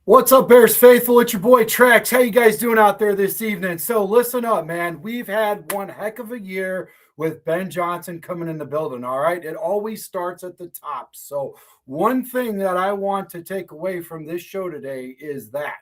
What's up, Bears faithful? It's your boy Trex. How you guys doing out there this evening? So listen up, man. We've had one heck of a year with Ben Johnson coming in the building. All right, it always starts at the top. So one thing that I want to take away from this show today is that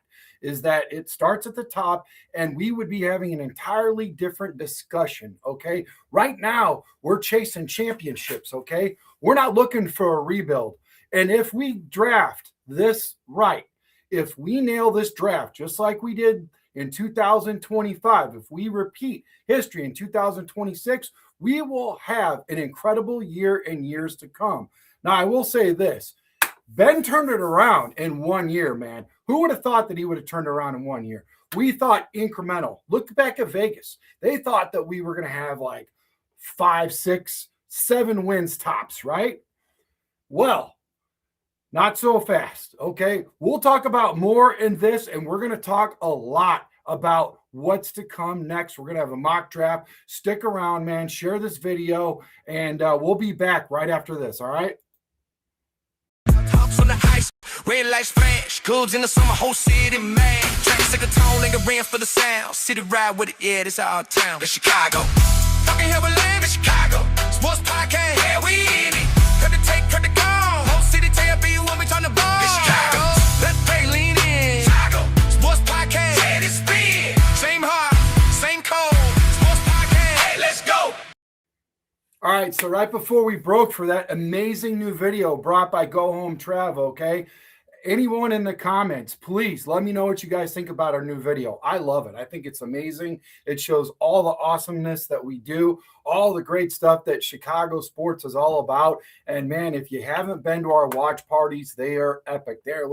it starts at the top, and we would be having an entirely different discussion. Okay, right now we're chasing championships. Okay, we're not looking for a rebuild, and if we draft this right, if we nail this draft just like we did in 2025, if we repeat history in 2026, we will have an incredible year in years to come. Now, I will say this: Ben turned it around in 1 year, man. Who would have thought that he would have turned around in 1 year? We thought incremental. Look back at Vegas. They thought that we were going to have like 5, 6, 7 wins tops, right? Well, not so fast, okay? We'll talk about more in this, and we're going to talk a lot about what's to come next. We're going to have a mock draft. Stick around, man. Share this video, and we'll be back right after this, all right? Tops on the ice, red lights flash, cubs in the summer, whole city mad. Track sick of tone, nigga ran for the sound. City ride with it, yeah, this our town. It's Chicago. Fucking here we live in Chicago. Sports podcast, yeah, we in it. Cut the take, cut the call. Whole city tell you when we turn the ball. It's Chicago. Let's play, lean in. Chicago. Sports podcast, yeah, this spin. Same heart, same code. Sports podcast, hey, let's go. All right, so right before we broke for that amazing new video brought by Go Home Trav, okay? Anyone in the comments, please let me know what you guys think about our new video. I love it. I think it's amazing. It shows all the awesomeness that we do, all the great stuff that Chicago sports is all about. And man, if you haven't been to our watch parties, they are epic. They're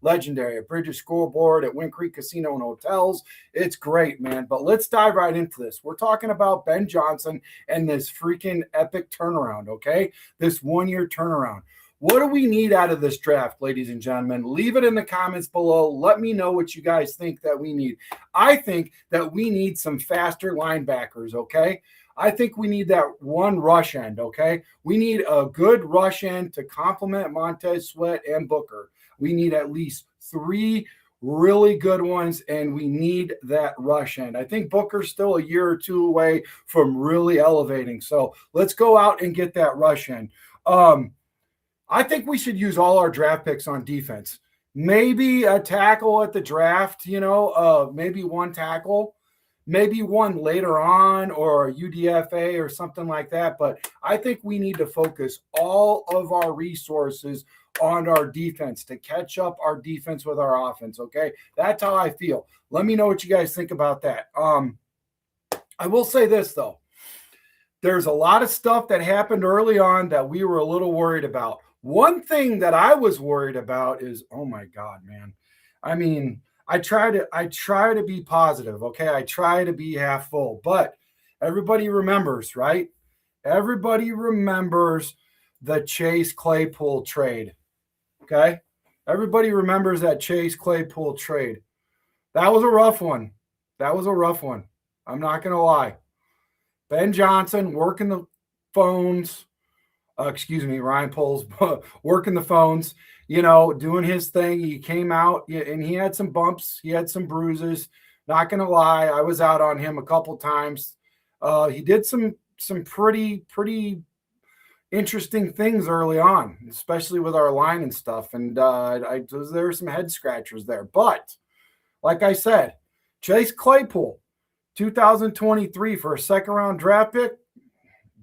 legendary at Bridges Scoreboard, at Wind Creek Casino and Hotels. It's great, man. But let's dive right into this. We're talking about Ben Johnson and this freaking epic turnaround, okay? This 1-year turnaround. What do we need out of this draft, ladies and gentlemen? Leave it in the comments below. Let me know what you guys think that we need. I think that we need some faster linebackers, okay? I think we need that one rush end, okay? We need a good rush end to complement Montez Sweat and Booker. We need at least 3 really good ones, and we need that rush end. I think Booker's still a year or 2 away from really elevating. So let's go out and get that rush end. I think we should use all our draft picks on defense. Maybe a tackle at the draft, maybe one tackle, maybe one later on, or a UDFA or something like that. But I think we need to focus all of our resources on our defense to catch up our defense with our offense, okay? That's how I feel. Let me know what you guys think about that. I will say this, though. There's a lot of stuff that happened early on that we were a little worried about. One thing that I was worried about is, oh my God, man. I mean, I try to be positive, okay? I try to be half full, but everybody remembers, right? Everybody remembers the Chase Claypool trade, okay? Everybody remembers that Chase Claypool trade. That was a rough one. I'm not going to lie. Ben Johnson working the phones. Ryan Poles working the phones, doing his thing. He came out and he had some bumps. He had some bruises. Not going to lie. I was out on him a couple times. He did some pretty interesting things early on, especially with our line and stuff. And there were some head scratchers there. But like I said, Chase Claypool, 2023 for a second-round draft pick,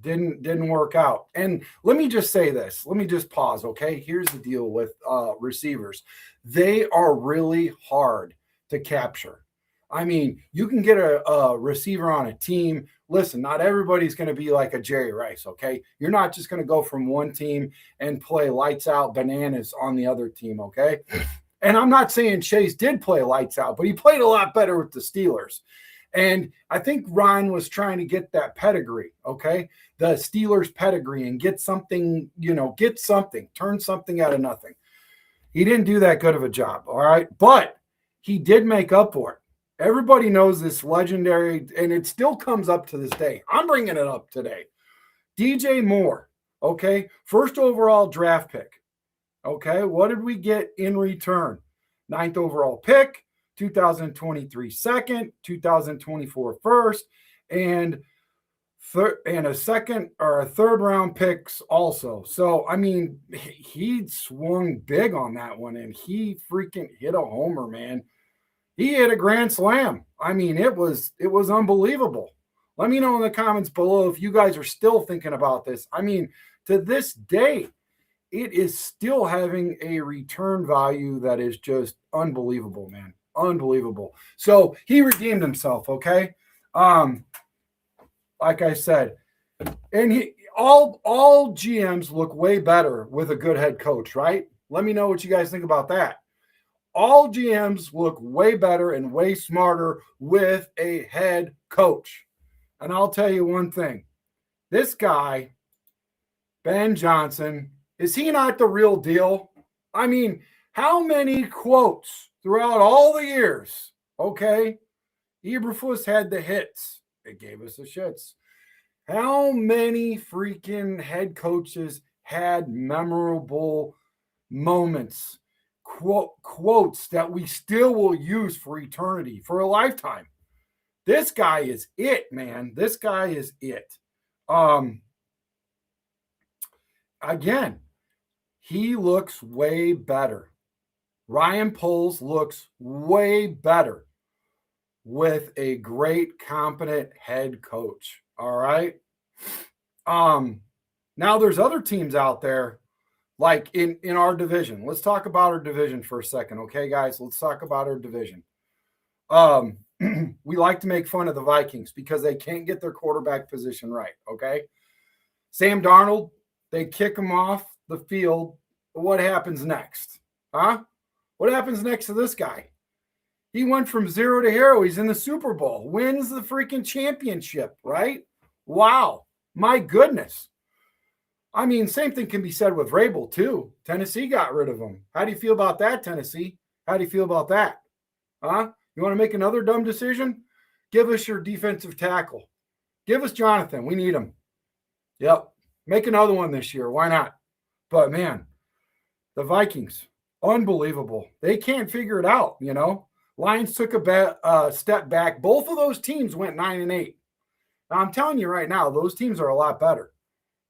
didn't work out. And let me just say this. Let me just pause, okay? Here's the deal with receivers. They are really hard to capture. I mean, you can get a receiver on a team. Listen, not everybody's going to be like a Jerry Rice, okay? You're not just going to go from one team and play lights out bananas on the other team, okay? And I'm not saying Chase did play lights out, but he played a lot better with the Steelers. And I think Ryan was trying to get that pedigree, okay? The Steelers pedigree, and get something, turn something out of nothing. He didn't do that good of a job, all right? But he did make up for it. Everybody knows this legendary, and it still comes up to this day. I'm bringing it up today. DJ Moore, okay? First overall draft pick, okay? What did we get in return? 9th overall pick, 2023 second, 2024 first, and a second or a third round picks also. So, I mean, he swung big on that one, and he freaking hit a homer, man. He hit a grand slam. I mean, it was unbelievable. Let me know in the comments below if you guys are still thinking about this. I mean, to this day, it is still having a return value that is just unbelievable, man. Unbelievable. So he redeemed himself, okay? Like I said, and all GMs look way better with a good head coach, right? Let me know what you guys think about that. All GMs look way better and way smarter with a head coach. And I'll tell you one thing. This guy, Ben Johnson, is he not the real deal? I mean, how many quotes throughout all the years, okay? Eberflus had the hits. It gave us the shits. How many freaking head coaches had memorable moments, quotes that we still will use for eternity, for a lifetime? This guy is it, man. This guy is it. Again, he looks way better. Ryan Poles looks way better with a great, competent head coach. All right. Now there's other teams out there, like in our division. Let's talk about our division for a second. Okay, guys, let's talk about our division. We like to make fun of the Vikings because they can't get their quarterback position right. Okay. Sam Darnold, they kick him off the field. What happens next? Huh? What happens next to this guy? He went from 0 to hero. He's in the Super Bowl, wins the freaking championship, right? Wow. My goodness. I mean, same thing can be said with Vrabel, too. Tennessee got rid of him. How do you feel about that, Tennessee? How do you feel about that? Huh? You want to make another dumb decision? Give us your defensive tackle. Give us Jonathan. We need him. Yep. Make another one this year. Why not? But, man, the Vikings, unbelievable. They can't figure it out, you know. Lions took a step back. Both of those teams went 9-8. Now, I'm telling you right now, those teams are a lot better.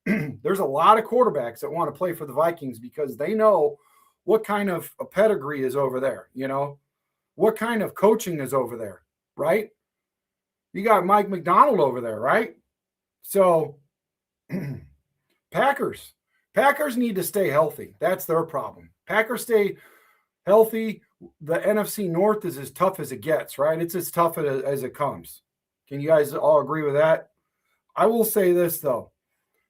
There's a lot of quarterbacks that want to play for the Vikings because they know what kind of a pedigree is over there, you know, what kind of coaching is over there, right? You got Mike McDonald over there, right? So Packers need to stay healthy. That's their problem. Packers stay healthy. The NFC North is as tough as it gets, right? It's as tough as it comes. Can you guys all agree with that? I will say this, though.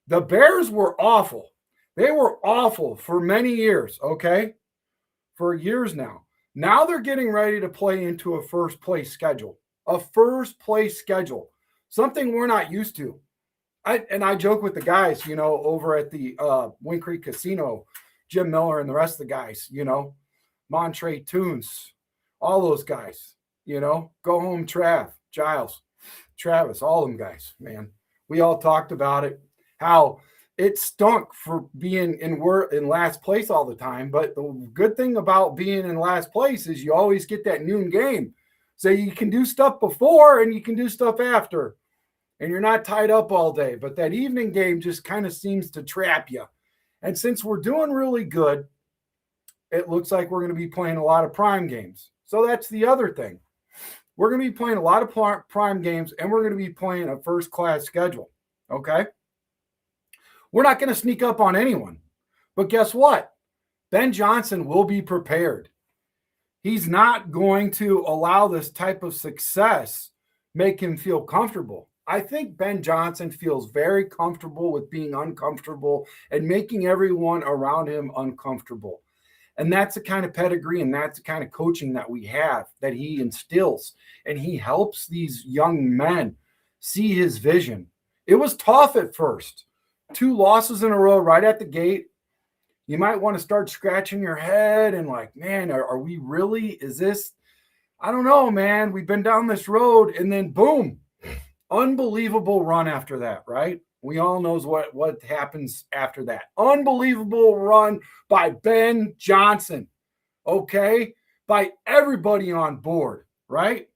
The Bears were awful. They were awful for many years, okay? For years now. Now they're getting ready to play into a first-place schedule. A first-place schedule. Something we're not used to. I joke with the guys, you know, over at the Wind Creek Casino, Jim Miller and the rest of the guys, you know, Montre Tunes, all those guys, you know, Go Home Giles, Travis, all them guys, man. We all talked about it, how it stunk for being in last place all the time. But the good thing about being in last place is you always get that noon game. So you can do stuff before and you can do stuff after. And you're not tied up all day. But that evening game just kind of seems to trap you. And since we're doing really good, it looks like we're going to be playing a lot of prime games. So that's the other thing. We're going to be playing a lot of prime games, and we're going to be playing a first-class schedule, okay? We're not going to sneak up on anyone. But guess what? Ben Johnson will be prepared. He's not going to allow this type of success make him feel comfortable. I think Ben Johnson feels very comfortable with being uncomfortable and making everyone around him uncomfortable. And that's the kind of pedigree and that's the kind of coaching that we have, that he instills. And he helps these young men see his vision. It was tough at first. 2 losses in a row right at the gate. You might want to start scratching your head and like, man, are we really? Is this? I don't know, man. We've been down this road. And then boom, unbelievable run after that, right? We all knows what happens after that. Unbelievable run by Ben Johnson. Okay? by everybody on board, right?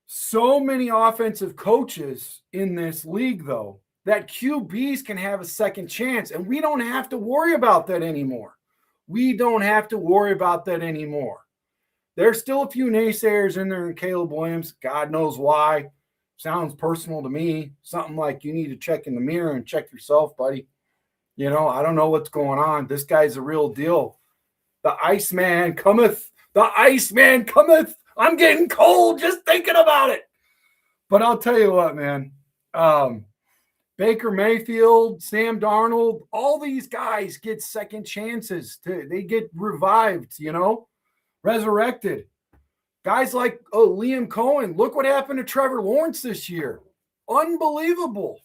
So many offensive coaches in this league, though, that QBs can have a second chance, and we don't have to worry about that anymore. We don't have to worry about that anymore. There's still a few naysayers in there in Caleb Williams. God knows why. Sounds personal to me. Something like you need to check in the mirror and check yourself, buddy. You know, I don't know what's going on. This guy's a real deal. The Iceman cometh. The Iceman cometh. I'm getting cold just thinking about it. But I'll tell you what, man. Baker Mayfield, Sam Darnold, all these guys get second chances. They get revived, you know, resurrected. Guys like Liam Cohen. Look what happened to Trevor Lawrence this year. Unbelievable.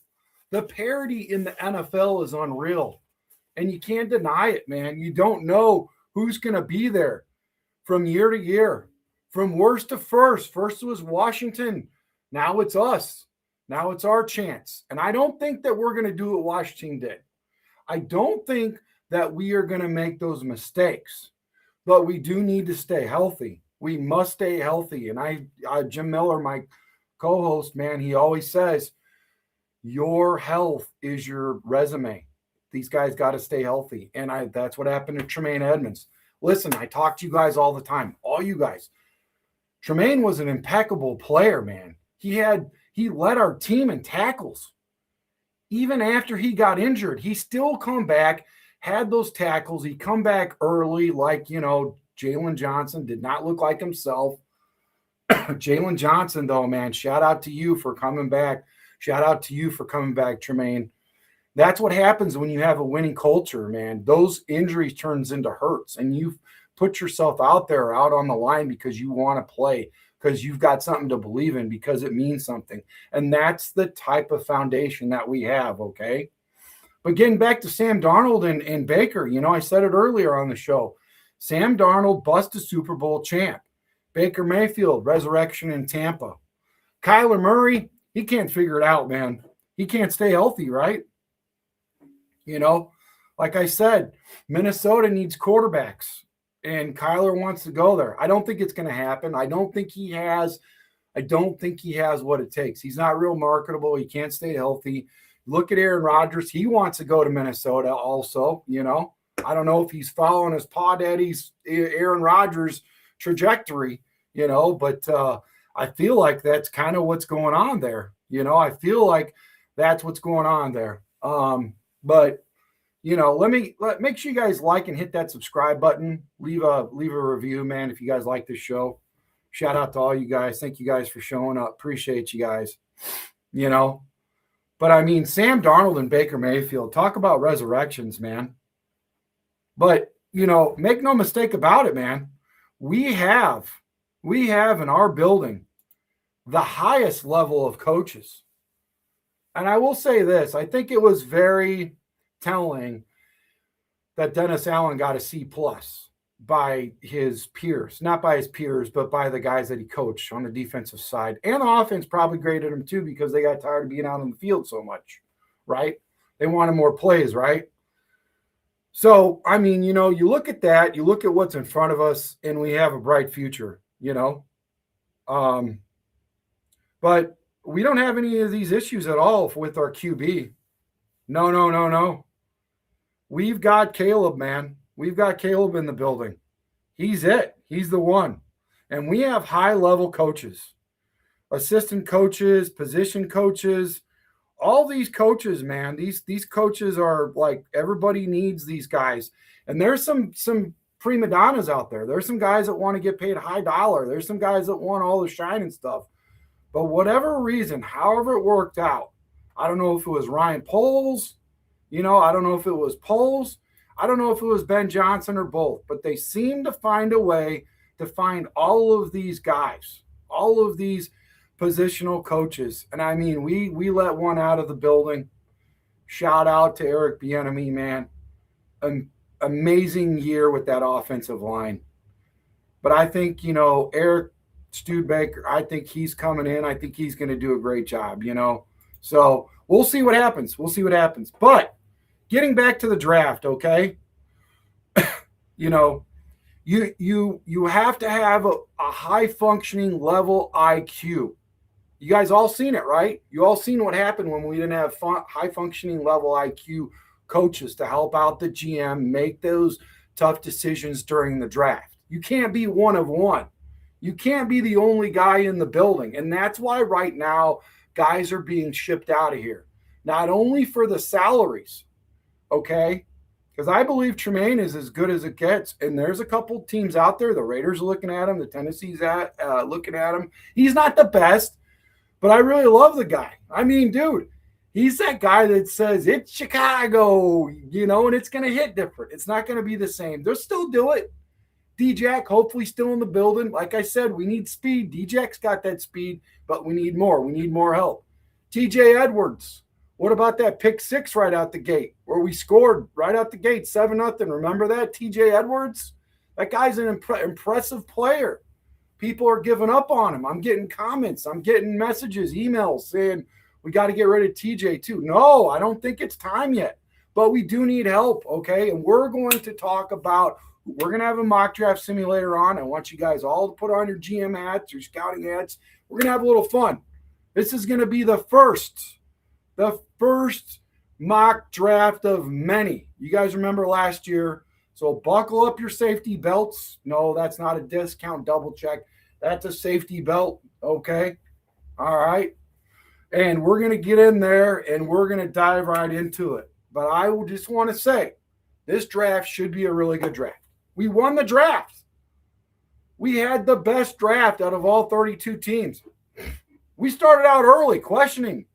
The parity in the NFL is unreal. And you can't deny it, man. You don't know who's going to be there from year to year, from worst to first. First was Washington. Now it's us. Now it's our chance. And I don't think that we're going to do what Washington did. I don't think that we are going to make those mistakes, but we do need to stay healthy. We must stay healthy. And Jim Miller, my co-host, man, he always says, your health is your resume. These guys got to stay healthy. And that's what happened to Tremaine Edmonds. Listen, I talk to you guys all the time, all you guys. Tremaine was an impeccable player, man. He led our team in tackles. Even after he got injured, he still come back, had those tackles. He come back early, like, you know, Jalen Johnson did not look like himself. Jalen Johnson, though, man, shout out to you for coming back. Shout out to you for coming back, Tremaine. That's what happens when you have a winning culture, man. Those injuries turns into hurts, and you put yourself out there, out on the line because you want to play, because you've got something to believe in, because it means something. And that's the type of foundation that we have, okay? But getting back to Sam Darnold and Baker, you know, I said it earlier on the show. Sam Darnold bust a Super Bowl champ. Baker Mayfield, resurrection in Tampa. Kyler Murray, he can't figure it out, man. He can't stay healthy, right? You know, like I said, Minnesota needs quarterbacks, and Kyler wants to go there. I don't think it's going to happen. I don't think he has what it takes. He's not real marketable. He can't stay healthy. Look at Aaron Rodgers. He wants to go to Minnesota also, you know. I don't know if he's following his paw daddy's Aaron Rodgers trajectory, you know, but I feel like that's kind of what's going on there. You know, I feel like that's what's going on there. But you know, make sure you guys like and hit that subscribe button. Leave a review, man, if you guys like this show. Shout out to all you guys. Thank you guys for showing up. Appreciate you guys. You know, but I mean, Sam Darnold and Baker Mayfield, talk about resurrections, man. But, you know, make no mistake about it, man. We have in our building the highest level of coaches. And I will say this, I think it was very telling that Dennis Allen got a C+ by his peers, not by his peers, but by the guys that he coached on the defensive side. And the offense probably graded him too, because they got tired of being out on the field so much, right? They wanted more plays, right? So, I mean, you know, you look at that, you look at what's in front of us, and we have a bright future, you know. But we don't have any of these issues at all with our QB. No. We've got Caleb, man. We've got Caleb in the building. He's it. He's the one. And we have high-level coaches, assistant coaches, position coaches, all these coaches, man. These coaches are like, everybody needs these guys. And there's some prima donnas out there. There's some guys that want to get paid high dollar. There's some guys that want all the shine and stuff. But whatever reason, however it worked out, I don't know if it was Ryan Poles, you know, I don't know if it was Poles, I don't know if it was Ben Johnson or both, but they seem to find a way to find all of these guys, all of these positional coaches. And I mean, we let one out of the building. Shout out to Eric Bieniemy, man. An amazing year with that offensive line. But I think, you know, Eric Studebaker, I think he's coming in. I think he's going to do a great job, you know. So we'll see what happens. But getting back to the draft, okay? You know, You have to have a high functioning level IQ. You guys all seen it, right? You all seen what happened when we didn't have high functioning level IQ coaches to help out the GM make those tough decisions during the draft. You can't be one of one. You can't be the only guy in the building. And that's why right now guys are being shipped out of here. Not only for the salaries, okay? Because I believe Tremaine is as good as it gets. And there's a couple teams out there. The Raiders are looking at him. The Tennessee's looking at him. He's not the best, but I really love the guy. I mean, dude, he's that guy that says, it's Chicago, and it's going to hit different. It's not going to be the same. They'll still do it. D-Jack, hopefully still in the building. Like I said, we need speed. D-Jack's got that speed, but we need more. We need more help. TJ Edwards, what about that pick six right out the gate where we scored right out the gate, 7-0? Remember that, TJ Edwards? That guy's an impressive player. People are giving up on him. I'm getting comments. I'm getting messages, emails saying we got to get rid of TJ too. No, I don't think it's time yet, but we do need help, okay? And we're going to talk about – we're going to have a mock draft simulator on. I want you guys all to put on your GM hats, your scouting hats. We're going to have a little fun. This is going to be the first mock draft of many. You guys remember last year. So buckle up your safety belts. No, that's not a discount double check. That's a safety belt, okay? All right. And we're going to get in there and we're going to dive right into it. But I just want to say this draft should be a really good draft. We won the draft. We had the best draft out of all 32 teams. We started out early questioning.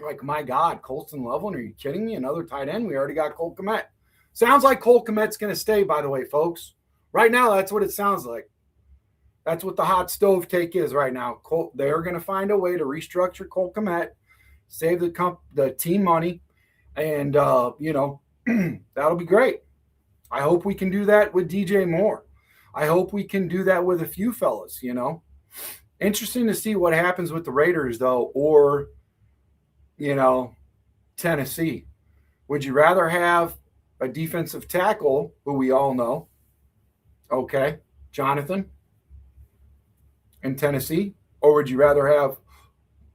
Like, my God, Colston Loveland, are you kidding me? Another tight end? We already got Cole Kmet. Sounds like Cole Kmet's going to stay, by the way, folks. Right now, that's what it sounds like. That's what the hot stove take is right now. They're going to find a way to restructure Cole Kmet, save the team money, and, that'll be great. I hope we can do that with DJ Moore. I hope we can do that with a few fellas, Interesting to see what happens with the Raiders, though, or, Tennessee. Would you rather have a defensive tackle, who we all know, okay, Jonathan, in Tennessee, or would you rather have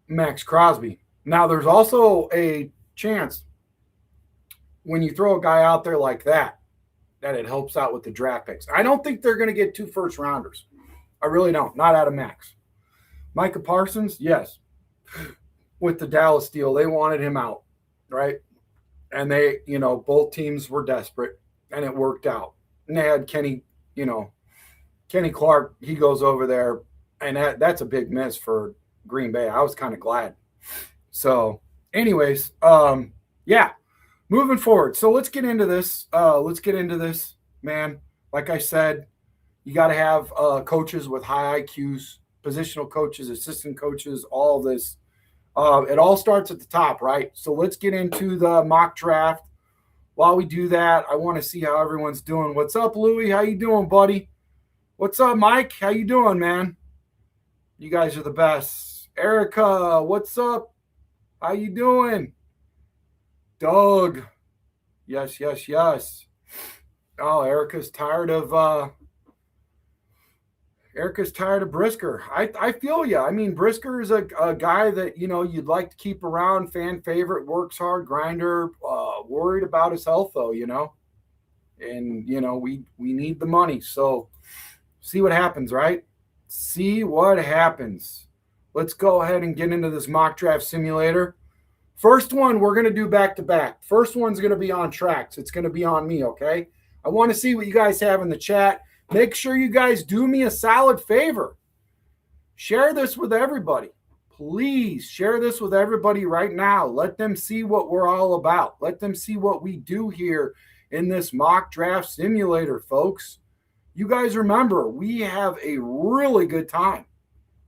Max Crosby? Now, there's also a chance when you throw a guy out there like that it helps out with the draft picks. I don't think they're going to get 2 first-rounders. I really don't. Not out of Max. Micah Parsons, yes. With the Dallas deal, they wanted him out, right? And they, both teams were desperate, and it worked out. And they had Kenny Clark. He goes over there, and that's a big miss for Green Bay. I was kind of glad. So, anyways, yeah. Moving forward. So let's get into this. Man. Like I said, you got to have coaches with high IQs, positional coaches, assistant coaches, all of this. It all starts at the top, right? So let's get into the mock draft. While we do that, I want to see how everyone's doing. What's up, Louie? How you doing, buddy? What's up, Mike? How you doing, man? You guys are the best. Erica, what's up? How you doing? Doug. Yes. Oh, Erica's tired of Brisker. I feel you. I mean, Brisker is a guy that, you'd like to keep around, fan favorite, works hard, grinder, worried about his health, though, And, we need the money. So see what happens, right? See what happens. Let's go ahead and get into this mock draft simulator. First one, we're going to do back-to-back. First one's going to be on tracks. It's going to be on me, okay? I want to see what you guys have in the chat. Make sure you guys do me a solid favor. Share this with everybody. Please share this with everybody right now. Let them see what we're all about. Let them see what we do here in this mock draft simulator, folks. You guys remember, we have a really good time.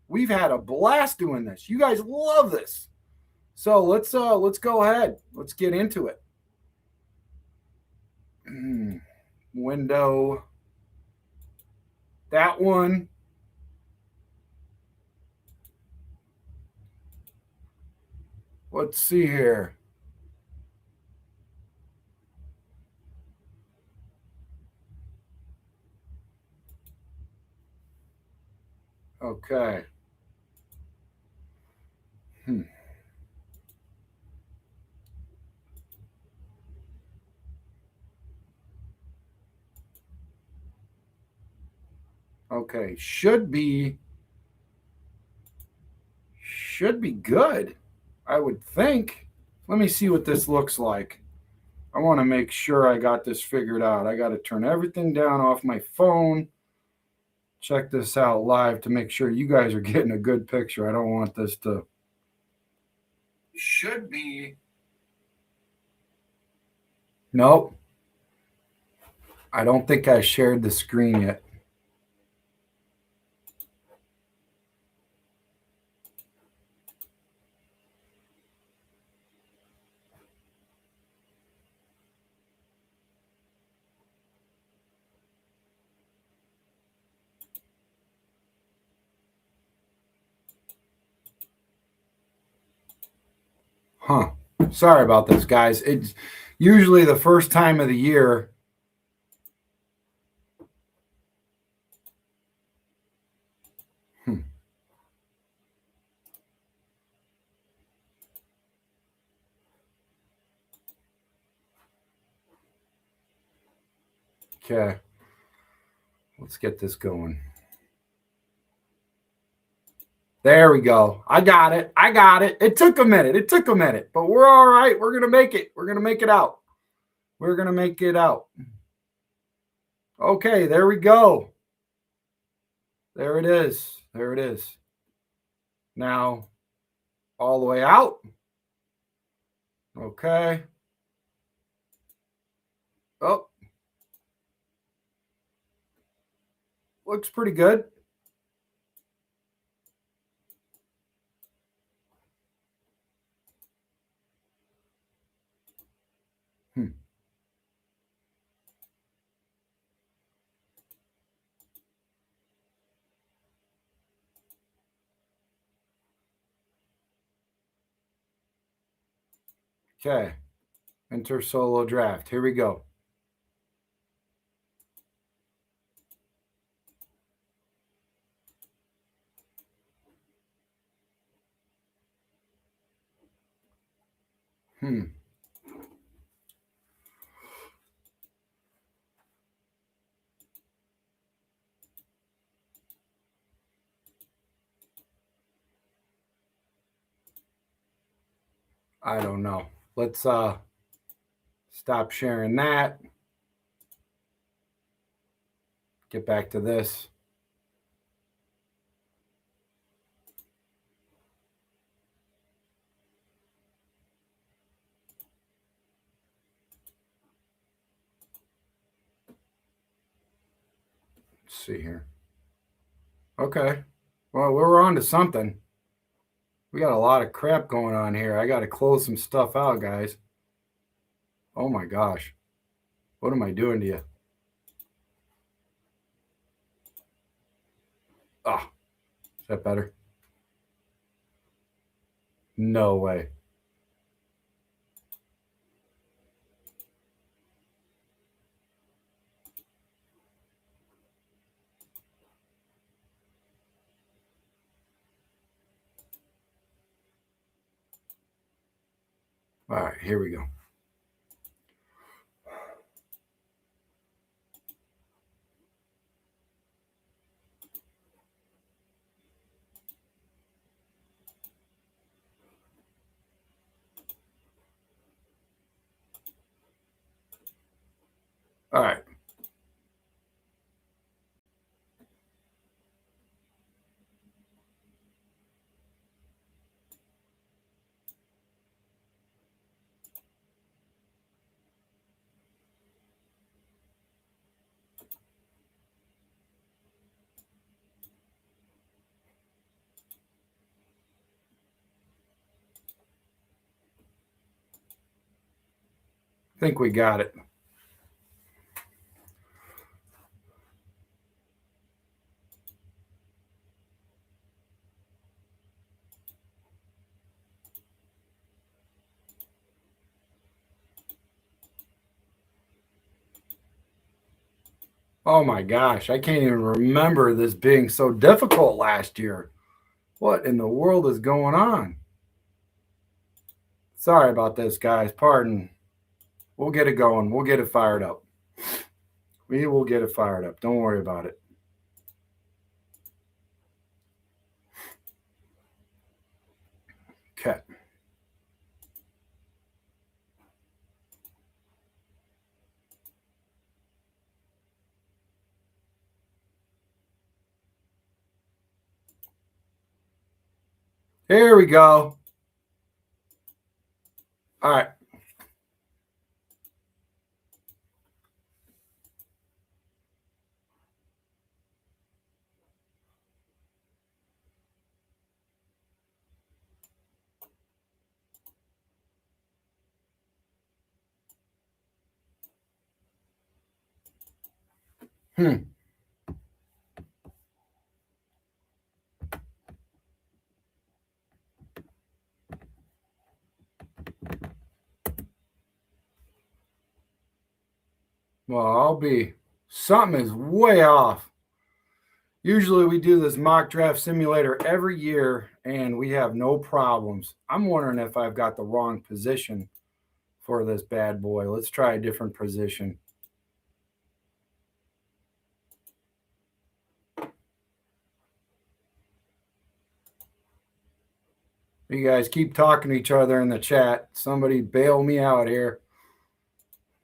We've had a blast doing this. You guys love this. So let's go ahead. Let's get into it. Window. That one. Let's see here. Okay. Okay. Should be good, I would think. Let me see what this looks like. I want to make sure I got this figured out. I got to turn everything down off my phone. Check this out live to make sure you guys are getting a good picture. I don't want this to. Should be. Nope. I don't think I shared the screen yet. Huh. Sorry about this, guys. It's usually the first time of the year. Okay. Let's get this going. There we go. I got it. It took a minute, but we're all right. We're going to make it. We're going to make it out. We're going to make it out. Okay, there we go. There it is. There it is. Now, all the way out. Okay. Oh. Looks pretty good. Okay. Enter solo draft. Here we go. I don't know. Let's stop sharing that. Get back to this. Let's see here. Okay. Well, we're on to something. We got a lot of crap going on here. I got to close some stuff out, guys. Oh my gosh. What am I doing to you? Ah, is that better? No way. All right, here we go. All right. I think we got it. Oh my gosh, I can't even remember this being so difficult last year. What in the world is going on? Sorry about this, guys. Pardon. We'll get it going. We'll get it fired up. We will get it fired up. Don't worry about it. Okay. Here we go. All right. Hmm. Well, I'll be. Something is way off. Usually we do this mock draft simulator every year and we have no problems. I'm wondering if I've got the wrong position for this bad boy. Let's try a different position. You guys keep talking to each other in the chat. Somebody bail me out here.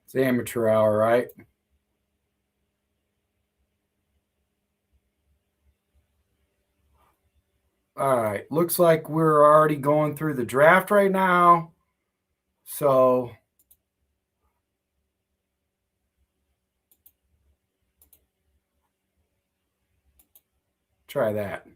It's amateur hour, right? All right. Looks like we're already going through the draft right now. So try that.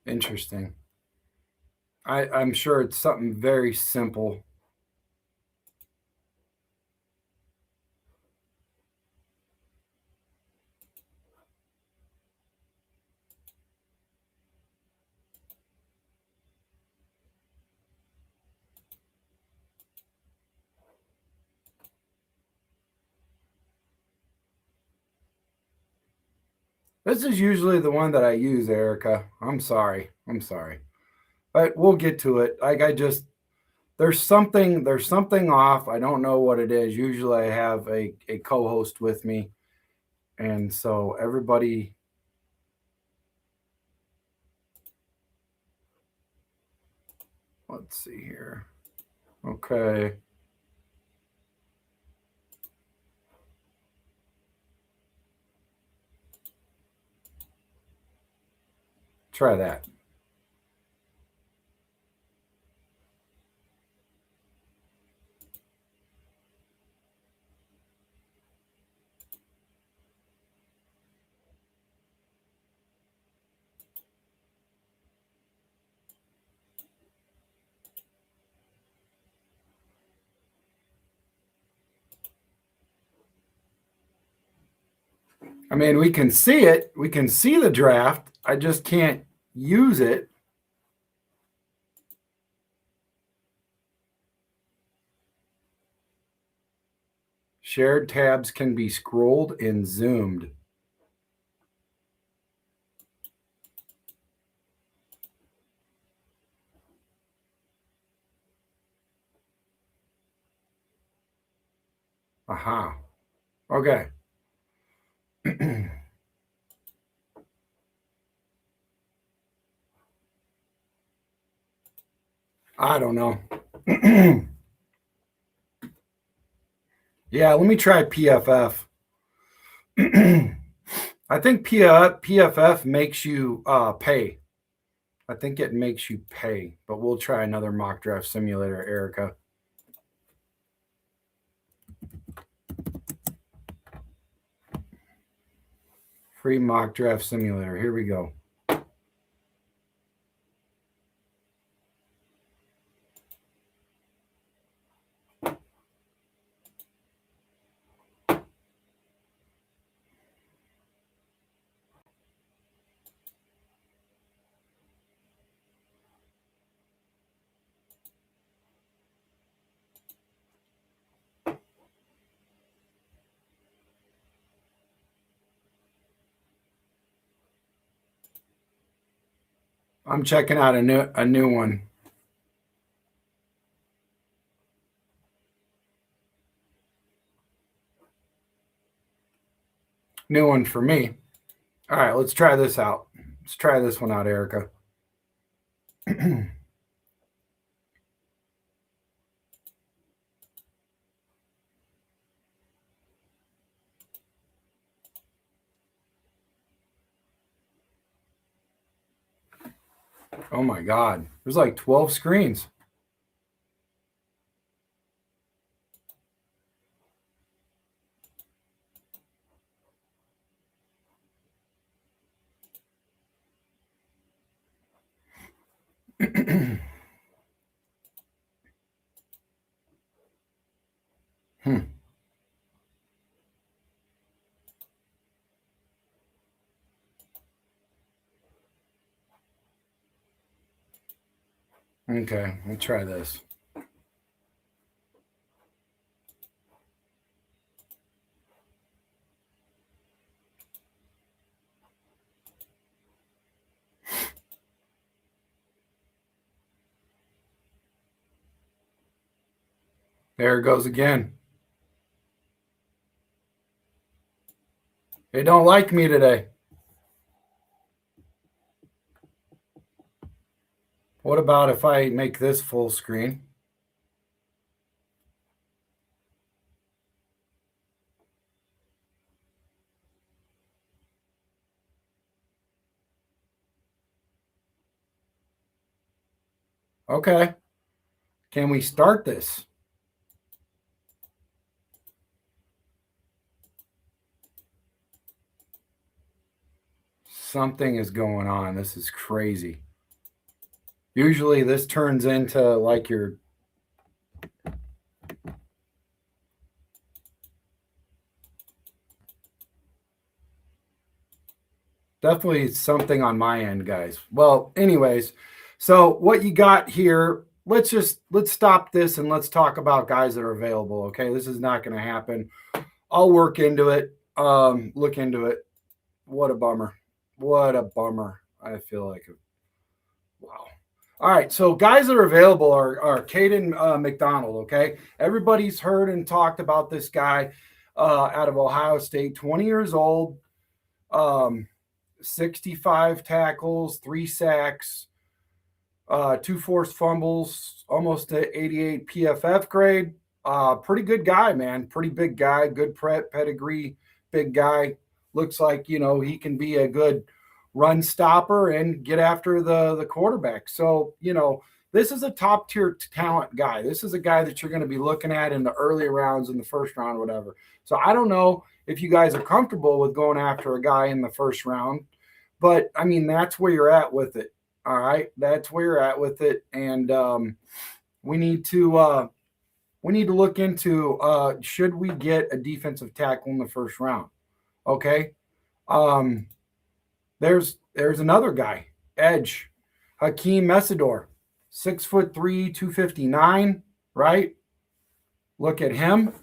Interesting. I'm sure it's something very simple. This is usually the one that I use, Erica. I'm sorry. I'm sorry. But we'll get to it. Like I just there's something off. I don't know what it is. Usually I have a co-host with me. And so everybody let's see here. Okay. Try that. I mean, we can see it. We can see the draft. I just can't use it. Shared tabs can be scrolled and zoomed. Aha. Okay. I don't know. Yeah, let me try PFF. I think PFF makes you pay. I think it makes you pay, but we'll try another mock draft simulator, Erica. Free mock draft simulator. Here we go. I'm checking out a new one. New one for me. All right, let's try this out. Let's try this one out, Erica. Oh my God. There's like 12 screens. Okay, we'll try this. There it goes again. They don't like me today. What about if I make this full screen? Okay. Can we start this? Something is going on. This is crazy. Usually this turns into like your definitely something on my end, guys. Well, anyways, so what you got here, let's stop this and let's talk about guys that are available. Okay. This is not going to happen. I'll work into it. Look into it. What a bummer. What a bummer. I feel like wow. All right, so guys that are available are Kayden McDonald, okay? Everybody's heard and talked about this guy out of Ohio State, 20 years old, 65 tackles, 3 sacks, 2 forced fumbles, almost an 88 PFF grade. Pretty good guy, man. Pretty big guy, good pedigree, big guy. Looks like, he can be a good run stopper and get after the quarterback. So, this is a top tier talent guy. This is a guy that you're going to be looking at in the early rounds, in the first round, whatever. So I don't know if you guys are comfortable with going after a guy in the first round, but I mean, that's where you're at with it. All right. That's where you're at with it. And we need to look into, should we get a defensive tackle in the first round? Okay. There's another guy, edge, Ahkeem Mesidor, 6'3", 259, right? Look at him.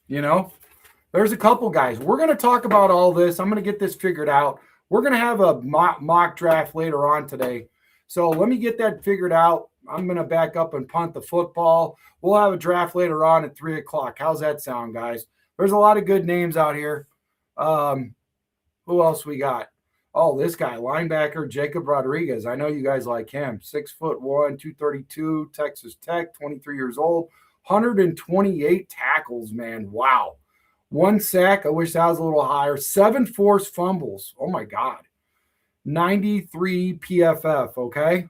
There's a couple guys. We're going to talk about all this. I'm going to get this figured out. We're going to have a mock draft later on today. So let me get that figured out. I'm going to back up and punt the football. We'll have a draft later on at 3 o'clock. How's that sound, guys? There's a lot of good names out here. Who else we got? Oh, this guy, linebacker Jacob Rodriguez. I know you guys like him. 6'1", 232, Texas Tech, 23 years old, 128 tackles, man. Wow. 1 sack. I wish that was a little higher. 7 forced fumbles. Oh, my God. 93 PFF, okay?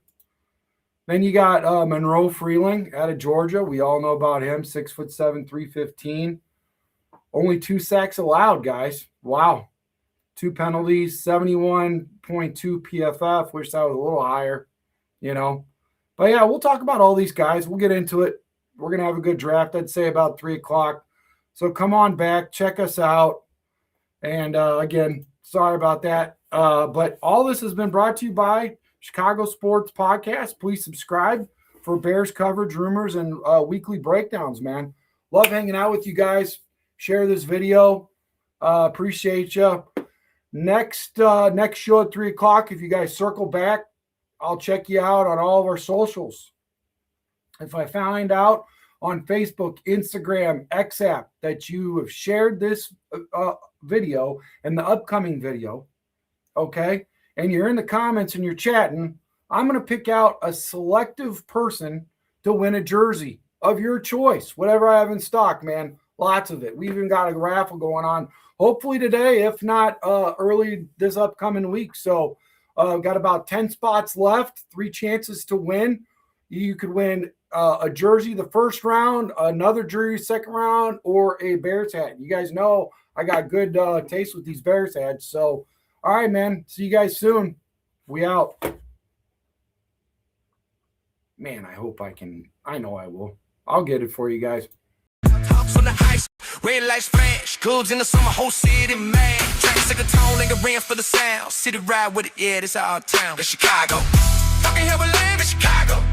Then you got Monroe Freeling out of Georgia. We all know about him, 6'7", 315. Only 2 sacks allowed, guys. Wow. 2 penalties, 71.2 PFF. Wish that was a little higher, you know. But, yeah, we'll talk about all these guys. We'll get into it. We're going to have a good draft, I'd say about 3 o'clock. So come on back, check us out. And, again, sorry about that. But all this has been brought to you by Chicago Sports Podcast. Please subscribe for Bears coverage, rumors, and weekly breakdowns, man. Love hanging out with you guys. Share this video. Appreciate you. Next show at 3 o'clock, if you guys circle back, I'll check you out on all of our socials. If I find out on Facebook, Instagram, XApp that you have shared this video and the upcoming video, okay, and you're in the comments and you're chatting, I'm going to pick out a selective person to win a jersey of your choice, whatever I have in stock, man. Lots of it. We even got a raffle going on, hopefully today, if not early this upcoming week. So got about 10 spots left, 3 chances to win. You could win a jersey the first round, another jersey second round, or a Bears hat. You guys know I got good taste with these Bears hats. So, all right, man. See you guys soon. We out. Man, I hope I can. I know I will. I'll get it for you guys. Tops on the ice, red lights flash, goods in the summer, whole city mad. Tracks like a tone, like a ran for the sound. City ride with it, yeah, this our town. It's Chicago. Fucking hell, we live in Chicago.